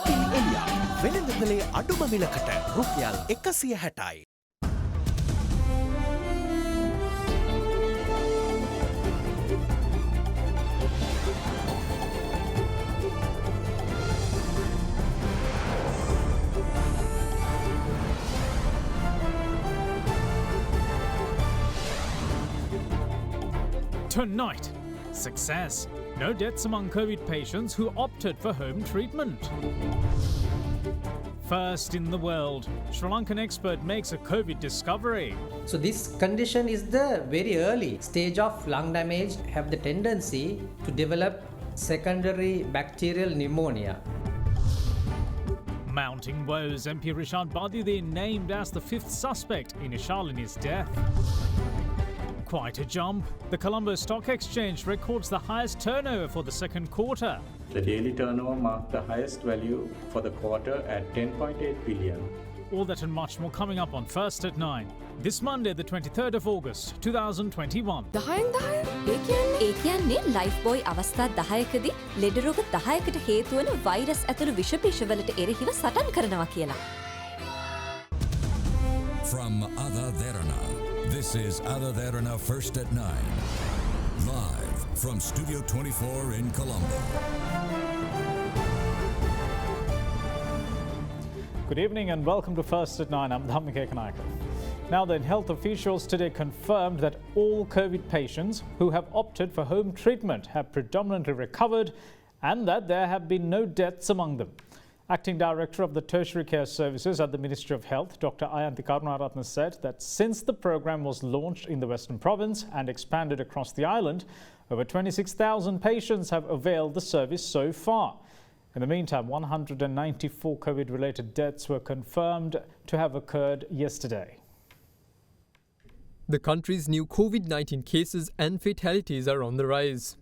අපිල් එලියා වෙළඳපොලේ අඩුම මිලකට රුපියල් 160යි. Tonight, success. No deaths among COVID patients who opted for home treatment. First in the world, Sri Lankan expert makes a COVID discovery. So this condition is the very early stage of lung damage, have the tendency to develop secondary bacterial pneumonia. Mounting woes, MP Rishad Badudin named as the fifth suspect in Ishalini's death. Quite a jump. The Colombo Stock Exchange records the highest turnover for the second quarter. The daily turnover marked the highest value for the quarter at 10.8 billion. All that and much more coming up on First at 9. This Monday, the 23rd of August, 2021. ඒ කියන්නේ Lifebuoy අවස්ථා 10කදී ලෙඩ රෝග 10කට හේතු වන virus ඇතුළු විෂ බීජවලට එරෙහිව සටන් කරනවා කියලා. From AdaDerana, this is AdaDerana First at 9. Live from Studio 24 in Colombo. Good evening and welcome to First at 9. I'm Dhammika Kanaka. Now then, health officials today confirmed that all COVID patients who have opted for home treatment have predominantly recovered and that there have been no deaths among them. Acting Director of the Tertiary Care Services at the Ministry of Health, Dr. Ayanti Karunaratne said that since the program was launched in the Western Province and expanded across the island, over 26,000 patients have availed the service so far. In the meantime, 194 COVID-related deaths were confirmed to have occurred yesterday. The country's new COVID-19 cases and fatalities are on the rise.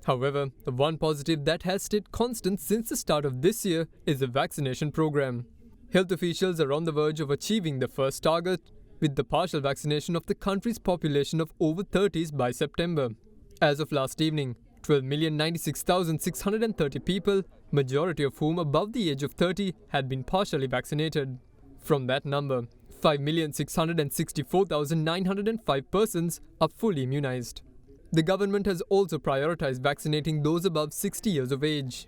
However, the one positive that has stayed constant since the start of this year is the vaccination program. Health officials are on the verge of achieving the first target with the partial vaccination of the country's population of over 30s by September. As of last evening, 12,096,630 people, majority of whom above the age of 30, had been partially vaccinated. From that number, 5,664,905 persons are fully immunized. The government has also prioritized vaccinating those above 60 years of age.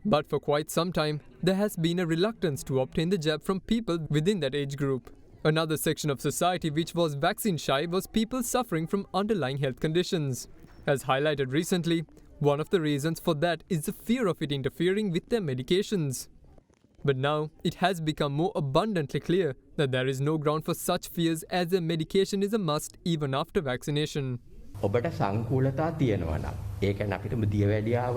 But for quite some time, there has been a reluctance to obtain the jab from people within that age group. Another section of society which was vaccine shy was people suffering from underlying health conditions. As highlighted recently, one of the reasons for that is the fear of it interfering with their medications. But now, it has become more abundantly clear that there is no ground for such fears as a medication is a must even after vaccination. ඔබට සංකූලතා තියෙනවා නම් ඒ කියන්නේ අපිට දියවැඩියාව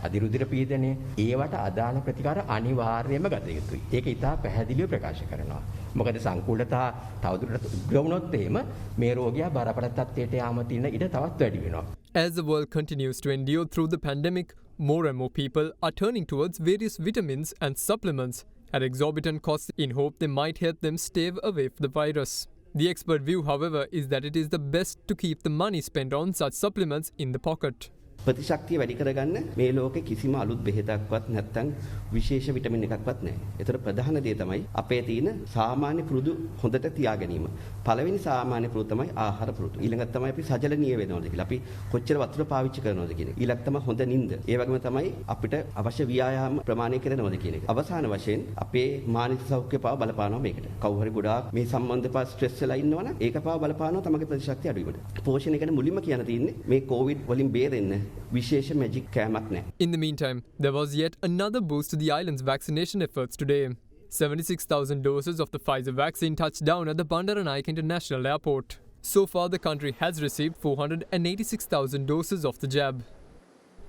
අදිරුධිර පීඩනය ඒවට අදාළ ප්‍රතිකාර අනිවාර්යයෙන්ම ගත යුතුයි. ඒක ඉතා පැහැදිලිව ප්‍රකාශ කරනවා. මොකද සංකූලතා තවදුරටත් උග්‍ර වුණොත් එහෙම මේ රෝගියා බරපතල තත්ත්වයට යාම තියෙන ඉඩ තවත් වැඩි වෙනවා. As the world continues to endure through the pandemic, more and more people are turning towards various vitamins and supplements at exorbitant costs in hope they might help them stave away the virus. The expert view, however, is that it is the best to keep the money spent on such supplements in the pocket. ප්‍රතිශක්තිය වැඩි කරගන්න මේ ලෝකේ කිසිම අලුත් බෙහෙතක්වත් නැත්නම් විශේෂ vitamin එකක්වත් නැහැ. ඒතර ප්‍රධාන දේ තමයි අපේ තියෙන සාමාන්‍ය පුරුදු හොඳට තියා ගැනීම. පළවෙනි සාමාන්‍ය පුරුදු තමයි ආහාර පුරුදු. ඊළඟට තමයි අපි සජලනීය වෙනවද කියලා. අපි කොච්චර වතුර පාවිච්චි කරනවද කියන එක. ඊළඟට තමයි හොඳ නිින්ද. ඒ වගේම තමයි අපිට අවශ්‍ය ව්‍යායාම ප්‍රමාණය කරනවද කියන එක. අවසාන වශයෙන් අපේ මානසික සෞඛ්‍ය පාව බලපානවා මේකට. කවුරු හරි ගොඩාක් මේ සම්බන්ධ පා ස්ට්‍රෙස් වෙලා ඉන්නවනම් ඒක පාව බලපානවා තමගේ ප්‍රතිශක්තිය අඩු වීමට. පෝෂණය ගැන මුලින්ම කියන්න තියෙන්නේ මේ කොවිඩ් වලින් බේරෙන්න විශේෂ මැජික් කෑමක් නැහැ. In the meantime, there was yet another boost to the island's vaccination efforts today. 76,000 doses of the Pfizer vaccine touched down at the Bandaranaike International Airport. So far, the country has received 486,000 doses of the jab.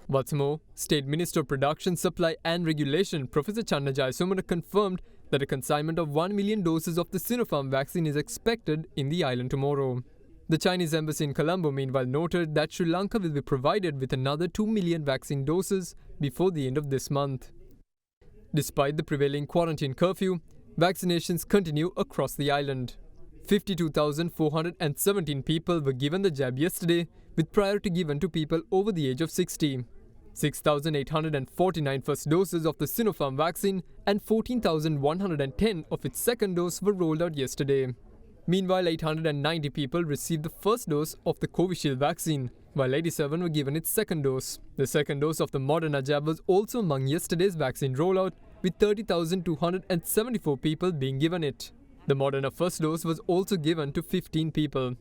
What's more, State Minister of Production, Supply and Regulation, Professor Channa Jayasomana confirmed that a consignment of 1 million doses of the Sinopharm vaccine is expected in the island tomorrow. The Chinese embassy in Colombo meanwhile noted that Sri Lanka will be provided with another 2 million vaccine doses before the end of this month. Despite the prevailing quarantine curfew, vaccinations continue across the island. 52,417 people were given the jab yesterday, with priority given to people over the age of 60. 6,849 first doses of the Sinopharm vaccine and 14,110 of its second dose were rolled out yesterday. Meanwhile, 890 people received the first dose of the Covishield vaccine, while 87 were given its second dose. The second dose of the Moderna jab was also among yesterday's vaccine rollout, with 30,274 people being given it. The Moderna first dose was also given to 15 people.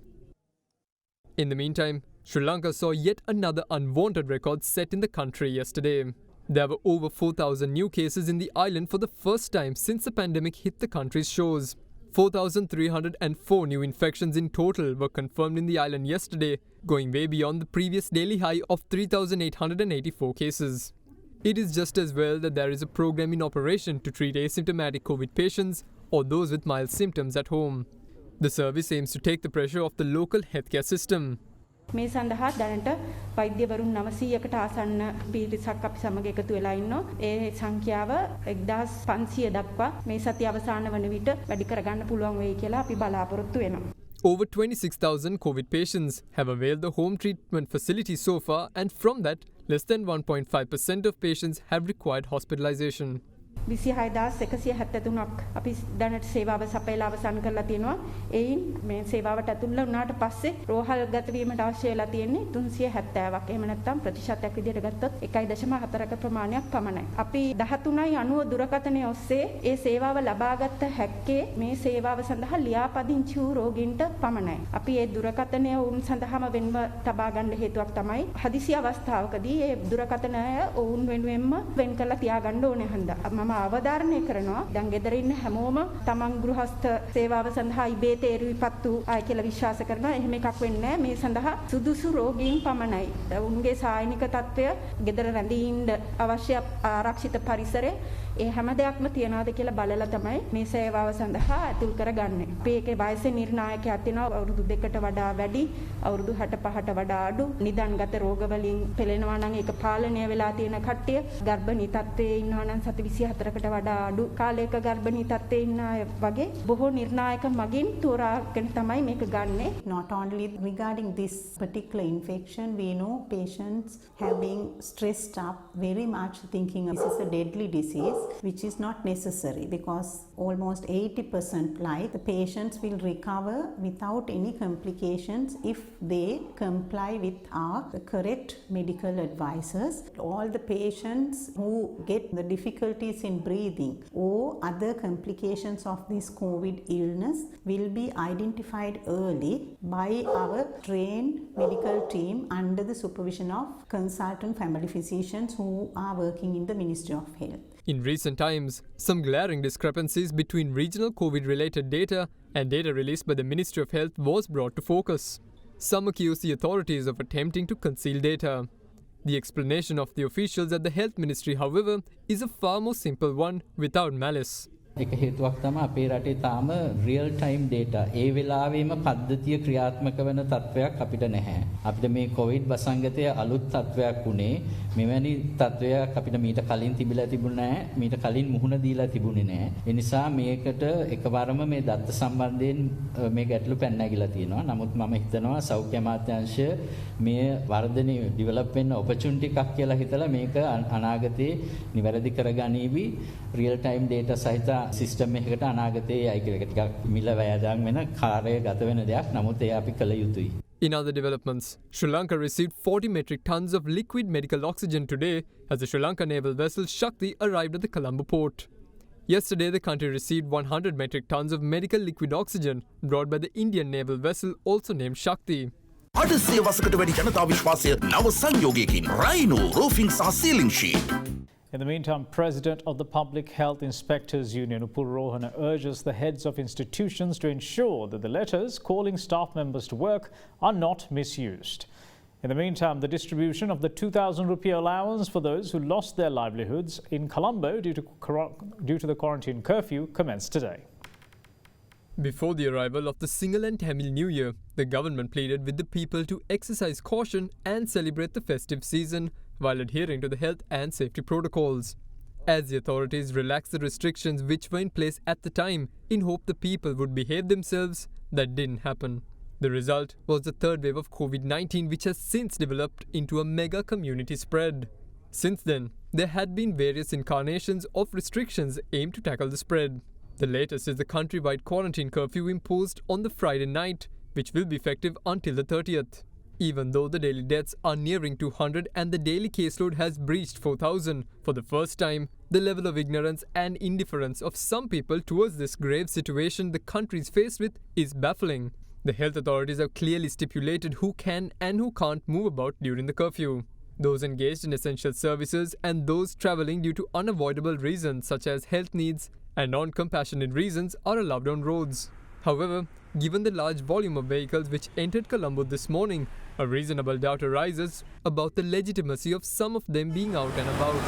In the meantime, Sri Lanka saw yet another unwanted record set in the country yesterday. There were over 4,000 new cases in the island for the first time since the pandemic hit the country's shores. 4,304 new infections in total were confirmed in the island yesterday, going way beyond the previous daily high of 3,884 cases. It is just as well that there is a program in operation to treat asymptomatic COVID patients or those with mild symptoms at home. The service aims to take the pressure off the local healthcare system. මේ සඳහා දැනට වෛද්‍යවරුන් 900කට ආසන්න පිරිසක් අපි සමග එකතු වෙලා ඉන්නවා. ඒ සංඛ්‍යාව 1500 දක්වා මේ සතිය අවසාන වන විට වැඩි කරගන්න පුළුවන් වෙයි කියලා අපි බලාපොරොත්තු වෙනවා. Over 26,000 COVID patients have availed the home treatment facility so far, and from that, less than 1.5% of patients have required hospitalization. 26173ක් අපි දැනට සේවාව සපයලා අවසන් කරලා තියෙනවා. එයින් මේ සේවාවට ඇතුළත් වුණාට පස්සේ රෝහල් ගත වීමට අවශ්‍ය වෙලා තියෙන්නේ 370ක්. එහෙම නැත්නම් ප්‍රතිශතයක් විදිහට ගත්තොත් 1.4ක ප්‍රමාණයක් පමණයි. අපි 13.90 දුරකථනයේ ඔස්සේ ඒ සේවාව ලබාගත හැක්කේ මේ සේවාව සඳහා ලියාපදිංචි වූ රෝගීන්ට පමණයි. අපි ඒ දුරකථනය වුන් සඳහාම වෙන්ව තබා ගන්න හේතුවක් තමයි හදිසි අවස්ථාවකදී ඒ දුරකථනය වුන් වෙනුවෙන්ම වෙන් කරලා තියාගන්න ඕනේ හන්දා. මම අවධාරණය කරනවා දැන් ගෙදර ඉන්න හැමෝම තමන් ගෘහස්ත සේවාව සඳහා ඉබේ තේරුවිපත් වූ අය කියලා විශ්වාස කරනවා. එහෙම එකක් වෙන්නේ නැහැ. මේ සඳහා සුදුසු රෝගීන් පමණයි. උන්ගේ සායනික තත්ත්වය ගෙදර රැඳී ඉන්න අවශ්‍ය ආරක්ෂිත පරිසරය ඒ හැම දෙයක්ම තියනවාද කියලා බලලා තමයි මේ සේවාව සඳහා ඇතුල් කරගන්නේ. අපි ඒකේ වයසේ නිර්ණායකයක් තියෙනවා අවුරුදු 2කට වඩා වැඩි, අවුරුදු 65ට වඩා අඩු, නිදන්ගත රෝග වලින් පෙළෙනවා නම් ඒක පාලනය වෙලා තියෙන කට්ටිය, ගර්භණී තත්ත්වයේ ඉන්නවා නම් සති 24කට වඩා අඩු කාලයක ගර්භණී තත්ත්වයේ ඉන්න අය වගේ බොහෝ නිර්ණායක මගින් තෝරාගෙන තමයි මේක ගන්නෙ. Not only regarding this particular infection, we know patients have been stressed up very much thinking this is a deadly disease, which is not necessary because almost 80% like the patients will recover without any complications if they comply with our correct medical advices. All the patients who get the difficulties in breathing or other complications of this COVID illness will be identified early by our trained medical team under the supervision of consultant family physicians who are working in the Ministry of Health. In recent times, some glaring discrepancies between regional COVID-related data and data released by the Ministry of Health was brought to focus. Some accuse the authorities of attempting to conceal data. The explanation of the officials at the Health Ministry, however, is a far more simple one without malice. එක හේතුවක් තමයි අපේ රටේ තාම real time data ඒ වෙලාවෙම පද්ධතිය ක්‍රියාත්මක වෙන තත්වයක් අපිට නැහැ. අපිට මේ කොවිඩ් වසංගතය අලුත් තත්වයක් උනේ. මෙවැනි තත්වයක් අපිට මීට කලින් තිබිලා තිබුණේ නැහැ. මීට කලින් මුහුණ දීලා තිබුණේ නැහැ. ඒ නිසා මේකට එකවරම මේ දත්ත සම්බන්ධයෙන් මේ ගැටලු පැන නැගිලා තියෙනවා. නමුත් මම හිතනවා සෞඛ්‍ය අමාත්‍යාංශය මේ වර්ධනය ඩෙවලොප් වෙන්න ඔපචුනිටි එකක් කියලා හිතලා මේක අනාගතේ නිවැරදි කරගනීවි රියල් ටයිම් ඩේටා සහිත සිස්ටම් එකකට අනාගතයේ යයි කියලා ටිකක් මිල වැයදම් වෙන කාර්යය ගත වෙන දෙයක්. නමුත් ඒ අපි කළ යුතුයි. In other developments, Sri Lanka received 40 metric tons of liquid medical oxygen today as the Sri Lanka naval vessel Shakti arrived at the Colombo port. Yesterday, the country received 100 metric tons of medical liquid oxygen brought by the Indian naval vessel also named Shakti. අද සේවසකට වැඩි ජනතා විශ්වාසය නව සංයෝගයකින් Rhino රෝෆිං සහ සීලිං sheet. In the meantime, President of the Public Health Inspectors Union, Upul Rohana, urges the heads of institutions to ensure that the letters calling staff members to work are not misused. In the meantime, the distribution of the 2,000 rupee allowance for those who lost their livelihoods in Colombo due to the quarantine curfew commenced today. Before the arrival of the Sinhala and Tamil New Year, the government pleaded with the people to exercise caution and celebrate the festive season while adhering to the health and safety protocols. As the authorities relaxed the restrictions which were in place at the time in hope the people would behave themselves, that didn't happen. The result was the third wave of COVID-19, which has since developed into a mega community spread. Since then, there had been various incarnations of restrictions aimed to tackle the spread. The latest is the countrywide quarantine curfew imposed on the Friday night, which will be effective until the 30th. Even though the daily deaths are nearing 200 and the daily caseload has breached 4,000 for the first time, the level of ignorance and indifference of some people towards this grave situation the country is faced with is baffling. The health authorities have clearly stipulated who can and who can't move about during the curfew. Those engaged in essential services and those travelling due to unavoidable reasons such as health needs and non-compassionate reasons are allowed on roads. However, given the large volume of vehicles which entered Colombo this morning, a reasonable doubt arises about the legitimacy of some of them being out and about.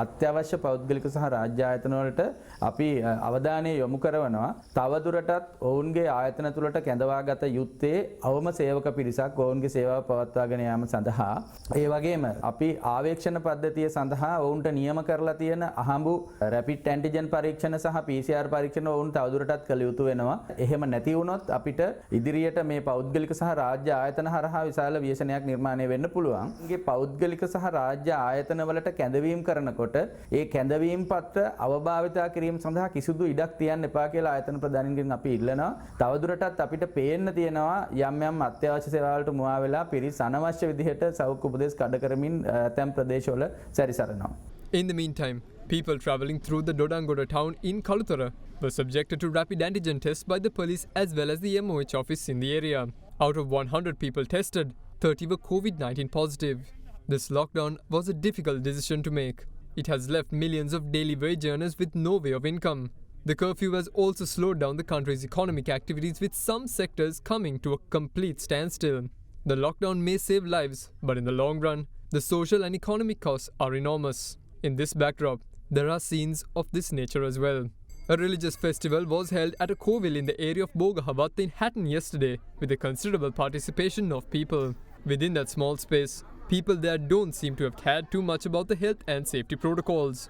අත්‍යවශ්‍ය පෞද්ගලික සහ රාජ්‍ය ආයතන වලට අපි අවධානය යොමු කරනවා. තවදුරටත් ඔවුන්ගේ ආයතන තුළට කැඳවාගත යුත්තේ අවම සේවක පිරිසක් ඔවුන්ගේ සේවාව පවත්වාගෙන යාම සඳහා. ඒ වගේම අපි ආවේක්ෂණ පද්ධතිය සඳහා ඔවුන්ට නියම කරලා තියෙන අහඹු රැපිඩ් ඇන්ටිජන් පරීක්ෂණ සහ PCR පරීක්ෂණ ඔවුන් තවදුරටත් කළ යුතු වෙනවා. එහෙම නැති වුණොත් අපිට ඉදිරියට මේ පෞද්ගලික සහ රාජ්‍ය ආයතන හරහා විශාල ව්‍යසනයක් නිර්මාණය වෙන්න පුළුවන්. මේ පෞද්ගලික සහ රාජ්‍ය ආයතන වලට කැඳවීම කරනකොට ඒ කැඳවීම් පත්‍ර අවභාවිතා කිරීම සඳහා කිසිදු ඉඩක් තියන්න එපා කියලා ආයතන ප්‍රධානීන්ගෙන් අපි ඉල්ලනවා. තවදුරටත් අපිට පේන්න තියෙනවා යම් යම් අත්‍යවශ්‍ය සේවාවලට මුවා වෙලා පිරිස් අනවශ්‍ය විදිහට සෞඛ්‍ය උපදෙස් කඩ කරමින් ඇතැම් ප්‍රදේශවල සැරිසරනවා. In the meantime, people travelling through the Dodangoda town in Kalutara were subjected to rapid antigen tests by the police as well as the MOH office in the area. Out of 100 people tested, 30 were COVID-19 positive. This lockdown was a difficult decision to make. It has left millions of daily wage earners with no way of income. The curfew has also slowed down the country's economic activities, with some sectors coming to a complete standstill. The lockdown may save lives, but in the long run, the social and economic costs are enormous. In this backdrop, there are scenes of this nature as well. A religious festival was held at a Kovil in the area of Bogahavat in Hatton yesterday, with a considerable participation of people. Within that small space, people there don't seem to have cared too much about the health and safety protocols.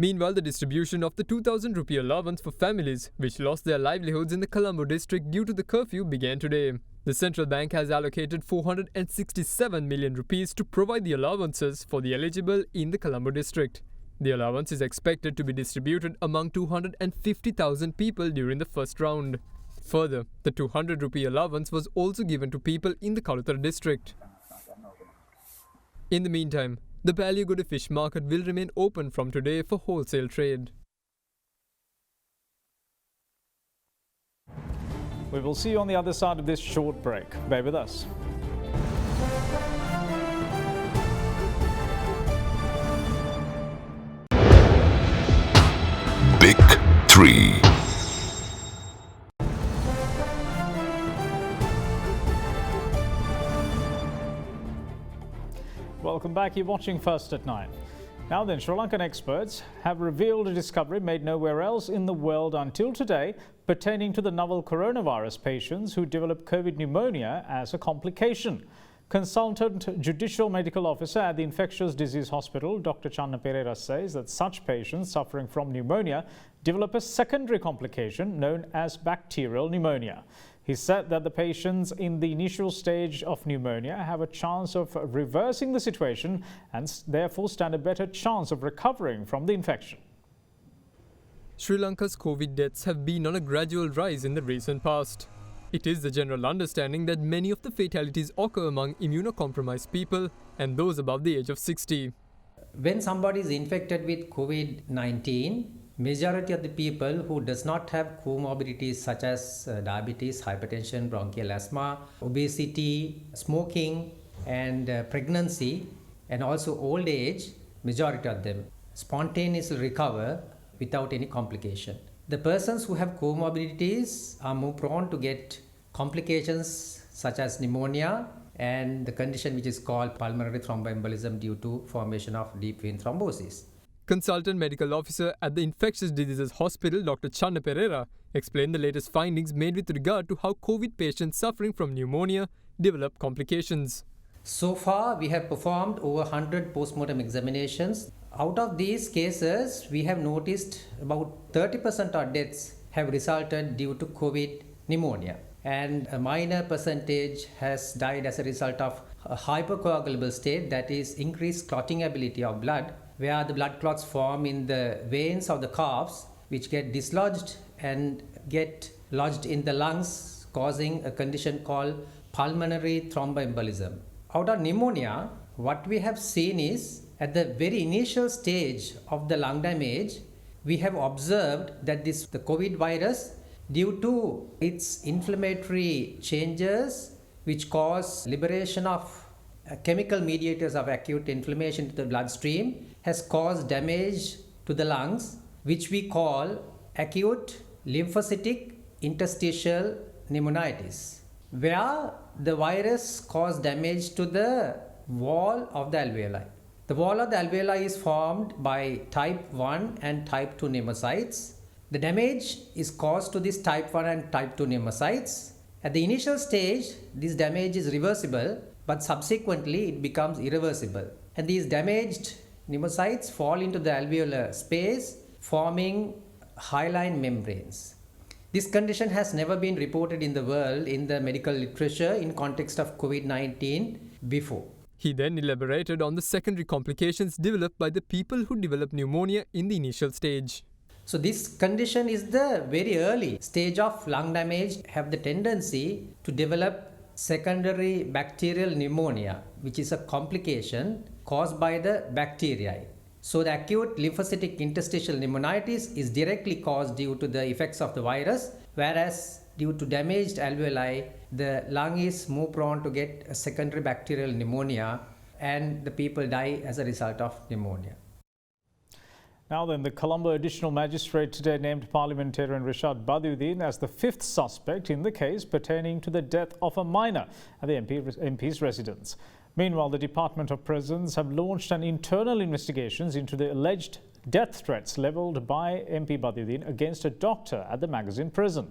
Meanwhile, the distribution of the 2,000 rupee allowance for families which lost their livelihoods in the Colombo district due to the curfew began today. The central bank has allocated 467 million rupees to provide the allowances for the eligible in the Colombo district. The allowance is expected to be distributed among 250,000 people during the first round. Further, the 200 rupee allowance was also given to people in the Kalutara district. In the meantime, the Palyaguda fish market will remain open from today for wholesale trade. We will see you on the other side of this short break. Bear with us. Big 3. Welcome back. You're watching First at 9. Now then, Sri Lankan experts have revealed a discovery made nowhere else in the world until today pertaining to the novel coronavirus patients who develop COVID pneumonia as a complication. Consultant Judicial Medical Officer at the Infectious Disease Hospital, Dr. Channa Pereira, says that such patients suffering from pneumonia develop a secondary complication known as bacterial pneumonia. He said that the patients in the initial stage of pneumonia have a chance of reversing the situation and therefore stand a better chance of recovering from the infection. Sri Lanka's COVID deaths have been on a gradual rise in the recent past. It is the general understanding that many of the fatalities occur among immunocompromised people and those above the age of 60. When somebody is infected with COVID-19, majority of the people who does not have comorbidities such as diabetes, hypertension, bronchial asthma, obesity, smoking and pregnancy and also old age, majority of them spontaneously recover without any complication. The persons who have comorbidities are more prone to get complications such as pneumonia and the condition which is called pulmonary thromboembolism due to formation of deep vein thrombosis. Consultant Medical Officer at the Infectious Diseases Hospital, Dr. Channa Pereira, explained the latest findings made with regard to how COVID patients suffering from pneumonia develop complications. So far, we have performed over 100 postmortem examinations. Out of these cases, we have noticed about 30% of deaths have resulted due to COVID pneumonia, and a minor percentage has died as a result of a hypercoagulable state, that is increased clotting ability of blood, where the blood clots form in the veins of the calves, which get dislodged and get lodged in the lungs, causing a condition called pulmonary thromboembolism. Out of pneumonia, what we have seen is at the very initial stage of the lung damage, we have observed that the COVID virus, due to its inflammatory changes which cause liberation of chemical mediators of acute inflammation to the bloodstream, has caused damage to the lungs, which we call acute lymphocytic interstitial pneumonitis, where the virus caused damage to the wall of the alveoli. The wall of the alveoli is formed by type 1 and type 2 pneumocytes. The damage is caused to these type 1 and type 2 pneumocytes. At the initial stage, this damage is reversible, but subsequently it becomes irreversible. And these damaged pneumocytes fall into the alveolar space, forming hyaline membranes. This condition has never been reported in the world in the medical literature in context of COVID-19 before. He then elaborated on the secondary complications developed by the people who develop pneumonia in the initial stage. So this condition is the very early stage of lung damage, have the tendency to develop secondary bacterial pneumonia, which is a complication caused by the bacteria. So the acute lymphocytic interstitial pneumonitis is directly caused due to the effects of the virus, whereas due to damaged alveoli, the lung is more prone to get a secondary bacterial pneumonia, and the people die as a result of pneumonia. Now then, the Colombo Additional Magistrate today named Parliamentarian Rishad Badiuddin as the fifth suspect in the case pertaining to the death of a minor at the MP's residence. Meanwhile, the Department of Prisons have launched an internal investigations into the alleged death threats levelled by MP Badiuddin against a doctor at the Magazine prison.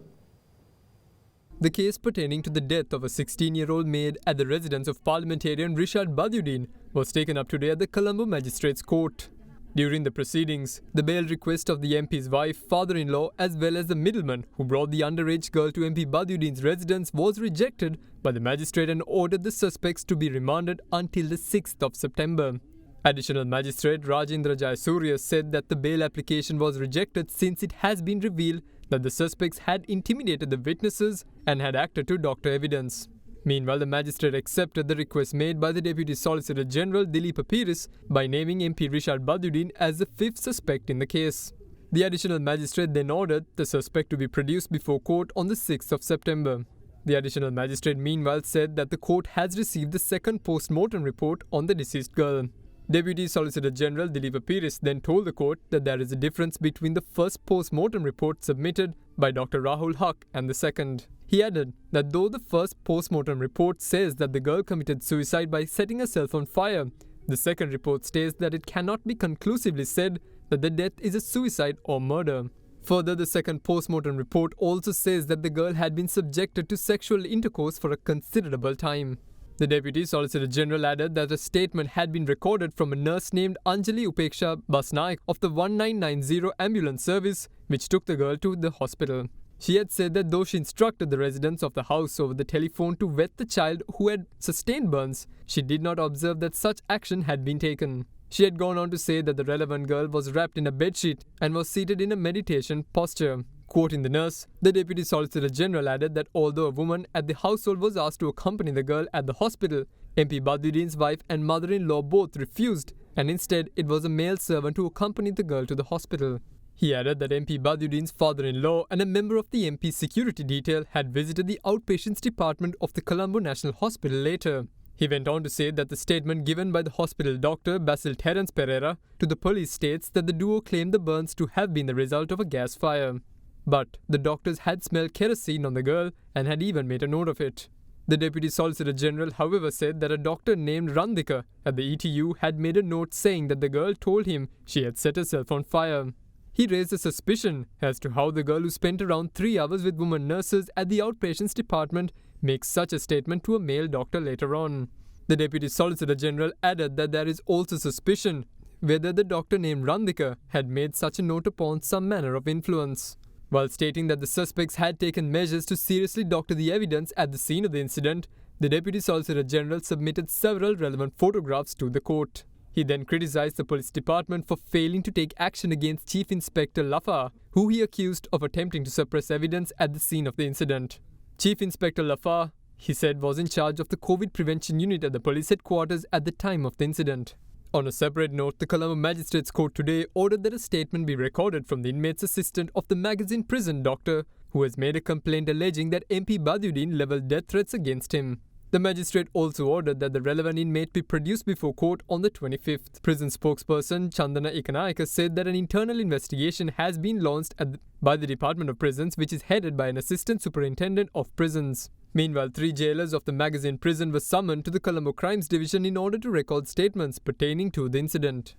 The case pertaining to the death of a 16-year-old maid at the residence of Parliamentarian Rishad Badiuddin was taken up today at the Colombo Magistrates Court. During the proceedings, the bail request of the MP's wife, father-in-law as well as the middleman who brought the underage girl to MP Badiuddin's residence was rejected by the magistrate and ordered the suspects to be remanded until the 6th of September. Additional Magistrate Rajendra Jayasuriya said that the bail application was rejected since it has been revealed that the suspects had intimidated the witnesses and had acted to doctor evidence. Meanwhile, the magistrate accepted the request made by the Deputy Solicitor General Dilip Apiris by naming MP Rishad Badiuddin as the fifth suspect in the case. The additional magistrate then ordered the suspect to be produced before court on the 6th of September. The additional magistrate meanwhile said that the court has received the second post-mortem report on the deceased girl. Deputy Solicitor General Dilip Apiris then told the court that there is a difference between the first post-mortem report submitted by Dr. Rahul Haq and the second. He added that though the first post-mortem report says that the girl committed suicide by setting herself on fire, the second report states that it cannot be conclusively said that the death is a suicide or murder. Further, the second post-mortem report also says that the girl had been subjected to sexual intercourse for a considerable time. The Deputy Solicitor General added that a statement had been recorded from a nurse named Anjali Upeksha Basnaik of the 1990 ambulance service, which took the girl to the hospital. She had said that though she instructed the residents of the house over the telephone to vet the child who had sustained burns, she did not observe that such action had been taken. She had gone on to say that the relevant girl was wrapped in a bedsheet and was seated in a meditation posture. Quoting the nurse, the Deputy Solicitor General added that although a woman at the household was asked to accompany the girl at the hospital, MP Badiuddin's wife and mother-in-law both refused, and instead it was a male servant who accompanied the girl to the hospital. He added that MP Badiuddin's father-in-law and a member of the MP's security detail had visited the outpatients department of the Colombo National Hospital later. He went on to say that the statement given by the hospital doctor Basil Terence Pereira to the police states that the duo claimed the burns to have been the result of a gas fire. But the doctors had smelled kerosene on the girl and had even made a note of it. The Deputy Solicitor General, however, said that a doctor named Randhika at the ETU had made a note saying that the girl told him she had set herself on fire. He raised a suspicion as to how the girl who spent around 3 hours with women nurses at the outpatients department makes such a statement to a male doctor later on. The Deputy Solicitor General added that there is also suspicion whether the doctor named Randika had made such a note upon some manner of influence. While stating that the suspects had taken measures to seriously doctor the evidence at the scene of the incident, the Deputy Solicitor General submitted several relevant photographs to the court. He then criticized the police department for failing to take action against Chief Inspector Lafa, who he accused of attempting to suppress evidence at the scene of the incident. Chief Inspector Lafa, he said, was in charge of the COVID prevention unit at the police headquarters at the time of the incident. On a separate note, the Colombo Magistrates Court today ordered that a statement be recorded from the inmate's assistant of the magazine prison doctor, who has made a complaint alleging that MP Badiuddin levelled death threats against him. The magistrate also ordered that the relevant inmate be produced before court on the 25th. Prison spokesperson Chandana Ekanayaka said that an internal investigation has been launched by the Department of Prisons, which is headed by an assistant superintendent of prisons. Meanwhile, 3 jailers of the magazine prison were summoned to the Colombo Crimes Division in order to record statements pertaining to the incident.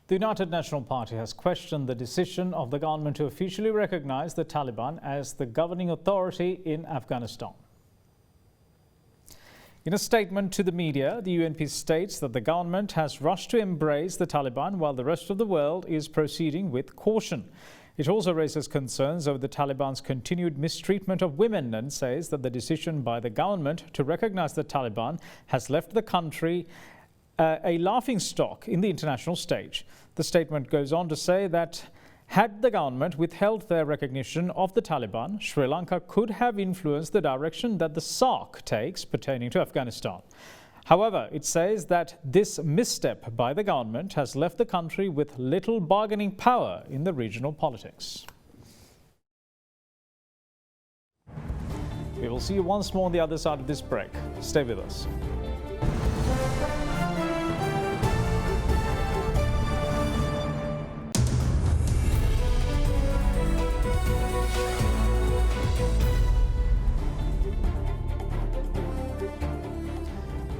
The United National Party has questioned the decision of the government to officially recognize the Taliban as the governing authority in Afghanistan. In a statement to the media, the UNP states that the government has rushed to embrace the Taliban while the rest of the world is proceeding with caution. It also raises concerns over the Taliban's continued mistreatment of women and says that the decision by the government to recognize the Taliban has left the country a laughingstock in the international stage. The statement goes on to say that had the government withheld their recognition of the Taliban, Sri Lanka could have influenced the direction that the SARC takes pertaining to Afghanistan. However, it says that this misstep by the government has left the country with little bargaining power in the regional politics. We will see you once more on the other side of this break. Stay with us.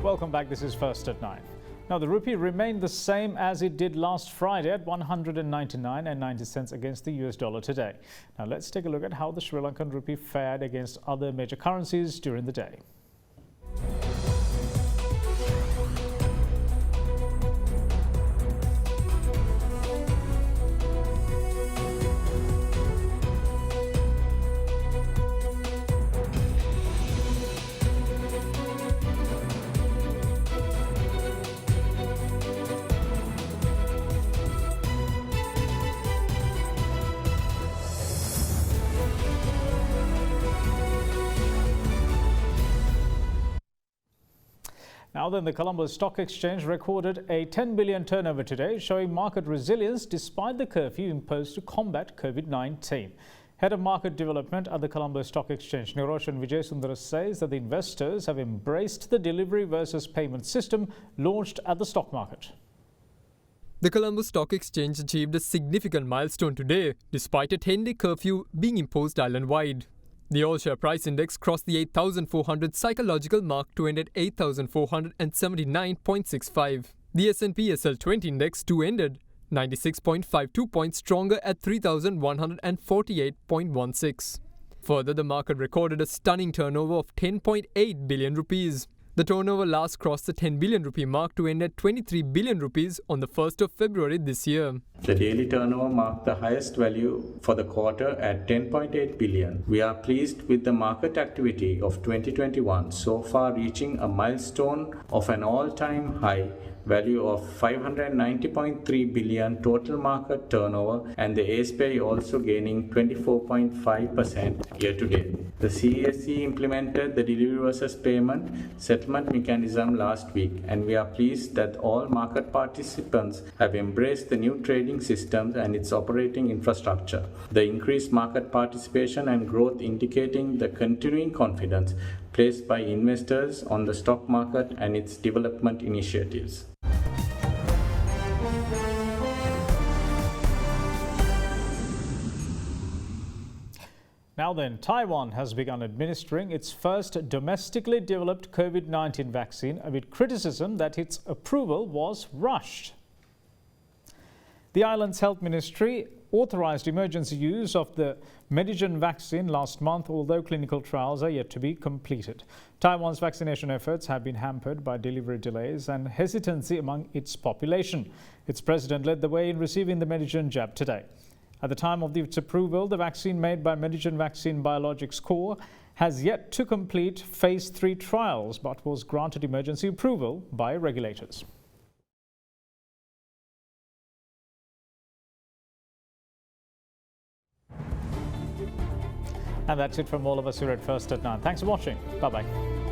Welcome back. This is First at 9. Now, the rupee remained the same as it did last Friday at 199.90 cents against the US dollar today. Now, let's take a look at how the Sri Lankan rupee fared against other major currencies during the day. Now then, the Colombo Stock Exchange recorded a 10 billion turnover today, showing market resilience despite the curfew imposed to combat COVID-19. Head of Market Development at the Colombo Stock Exchange, Niroshan Vijayasundara, says that the investors have embraced the delivery versus payment system launched at the stock market. The Colombo Stock Exchange achieved a significant milestone today, despite a 10-day curfew being imposed island-wide. The all-share price index crossed the 8,400 psychological mark to end at 8,479.65. The S&P SL20 index too ended 96.52 points stronger at 3,148.16. Further, the market recorded a stunning turnover of 10.8 billion rupees. The turnover last crossed the 10 billion rupee mark to end at 23 billion rupees on the 1st of February this year. The daily turnover marked the highest value for the quarter at 10.8 billion. We are pleased with the market activity of 2021, so far reaching a milestone of an all-time high value of 590.3 billion total market turnover, and the ASPI also gaining 24.5% year to date. The CSE implemented the delivery versus payment settlement mechanism last week, and we are pleased that all market participants have embraced the new trading system and its operating infrastructure. The increased market participation and growth indicating the continuing confidence placed by investors on the stock market and its development initiatives. Now then, Taiwan has begun administering its first domestically developed COVID-19 vaccine amid criticism that its approval was rushed. The island's health ministry authorized emergency use of the Medigen vaccine last month, although clinical trials are yet to be completed. Taiwan's vaccination efforts have been hampered by delivery delays and hesitancy among its population. Its president led the way in receiving the Medigen jab today. At the time of its approval, the vaccine made by Medigen Vaccine Biologics Corp has yet to complete phase 3 trials, but was granted emergency approval by regulators. And that's it from all of us here at First at 9. Thanks for watching. Bye-bye.